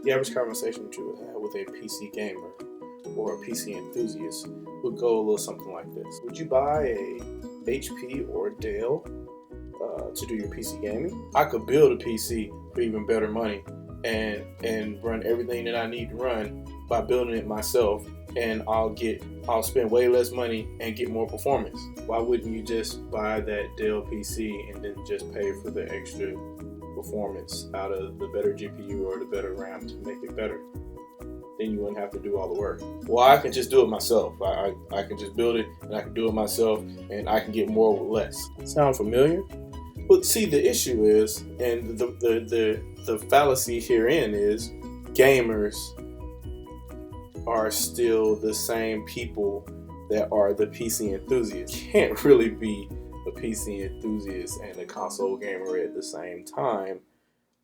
The average conversation that you would have with a PC gamer or a PC enthusiast would go a little something like this. Would you buy a HP or Dell to do your PC gaming? I could build a PC for even better money and run everything that I need to run by building it myself, and I'll spend way less money and get more performance. Why wouldn't you just buy that Dell PC and then just pay for the extra performance out of the better GPU or the better RAM to make it better? Then you wouldn't have to do all the work. Well, I can just do it myself. I can just build it and I can do it myself and I can get more with less. Sound familiar? But see, the issue is, and the fallacy herein is, gamers are still the same people that are the PC enthusiasts. You can't really be a PC enthusiast and a console gamer at the same time,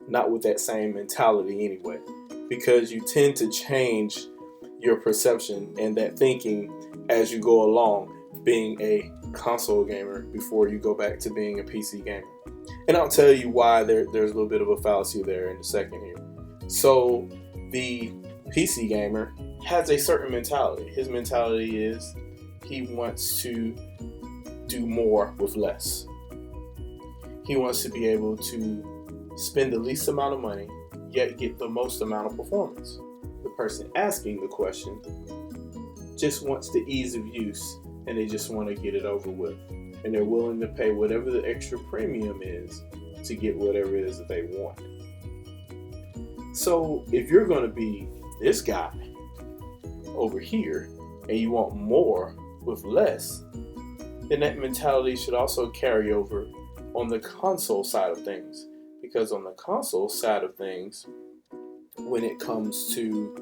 not with that same mentality anyway, because you tend to change your perception and that thinking as you go along, being a console gamer before you go back to being a PC gamer. And I'll tell you why there's a little bit of a fallacy there in a second here. So the PC gamer has a certain mentality. His mentality is he wants to do more with less. He wants to be able to spend the least amount of money, yet get the most amount of performance. The person asking the question just wants the ease of use, and they just want to get it over with. And they're willing to pay whatever the extra premium is to get whatever it is that they want. So if you're going to be this guy over here and you want more with less, then that mentality should also carry over on the console side of things. Because on the console side of things, when it comes to,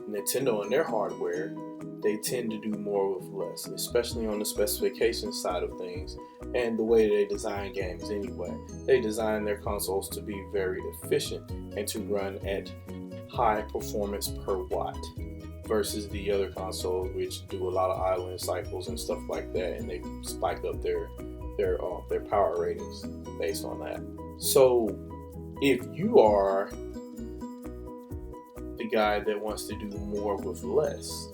Nintendo and their hardware, they tend to do more with less, especially on the specification side of things and the way they design games anyway. They design their consoles to be very efficient and to run at high performance per watt versus the other consoles, which do a lot of idling cycles and stuff like that, and they spike up their power ratings based on that. So if you are the guy that wants to do more with less,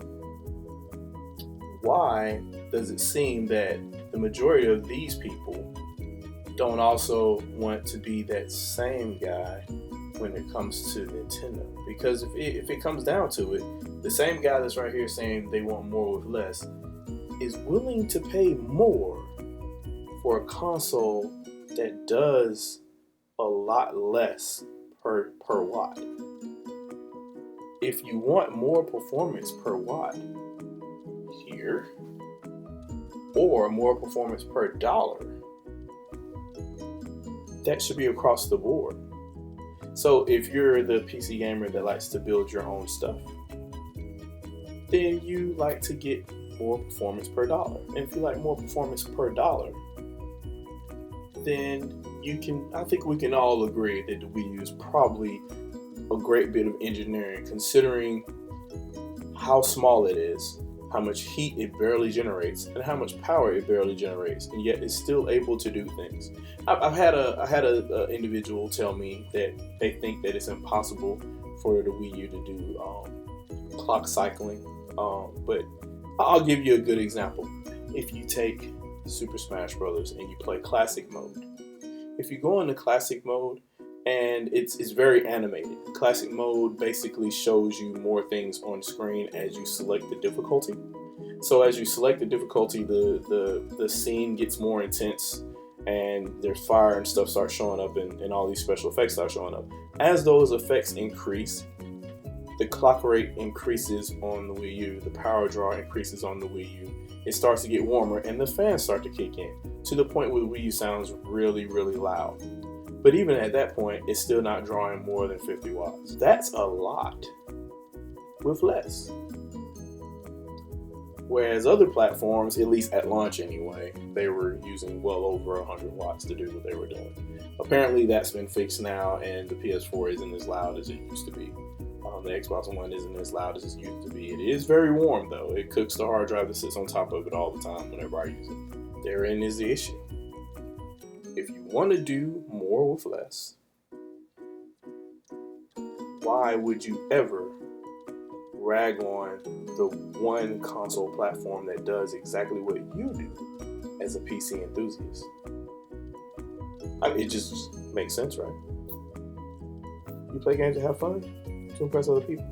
why does it seem that the majority of these people don't also want to be that same guy when it comes to Nintendo? Because if it comes down to it, the same guy that's right here saying they want more with less is willing to pay more for a console that does a lot less per watt. If you want more performance per watt here, or more performance per dollar, that should be across the board. So if you're the PC gamer that likes to build your own stuff, then you like to get more performance per dollar. And if you like more performance per dollar, then I think we can all agree that the Wii U is probably a great bit of engineering, considering how small it is, how much heat it barely generates, and how much power it barely generates, and yet it's still able to do things. I had a individual tell me that they think that it's impossible for the Wii U to do clock cycling, but I'll give you a good example. If you take Super Smash Bros. And you play classic mode, if you go into classic mode, and it's very animated. Classic mode basically shows you more things on screen as you select the difficulty. So as you select the difficulty, the scene gets more intense, and there's fire and stuff starts showing up, and all these special effects start showing up. As those effects increase, the clock rate increases on the Wii U, the power draw increases on the Wii U. It starts to get warmer, and the fans start to kick in to the point where the Wii U sounds really, really loud. But even at that point, it's still not drawing more than 50 watts. That's a lot with less. Whereas other platforms, at least at launch anyway, they were using well over 100 watts to do what they were doing. Apparently that's been fixed now, and the PS4 isn't as loud as it used to be. The Xbox One isn't as loud as it used to be. It is very warm though. It cooks the hard drive that sits on top of it all the time whenever I use it. Therein is the issue. If you want to do more with less, why would you ever rag on the one console platform that does exactly what you do as a PC enthusiast? It just makes sense, right? You play games to have fun, to impress other people.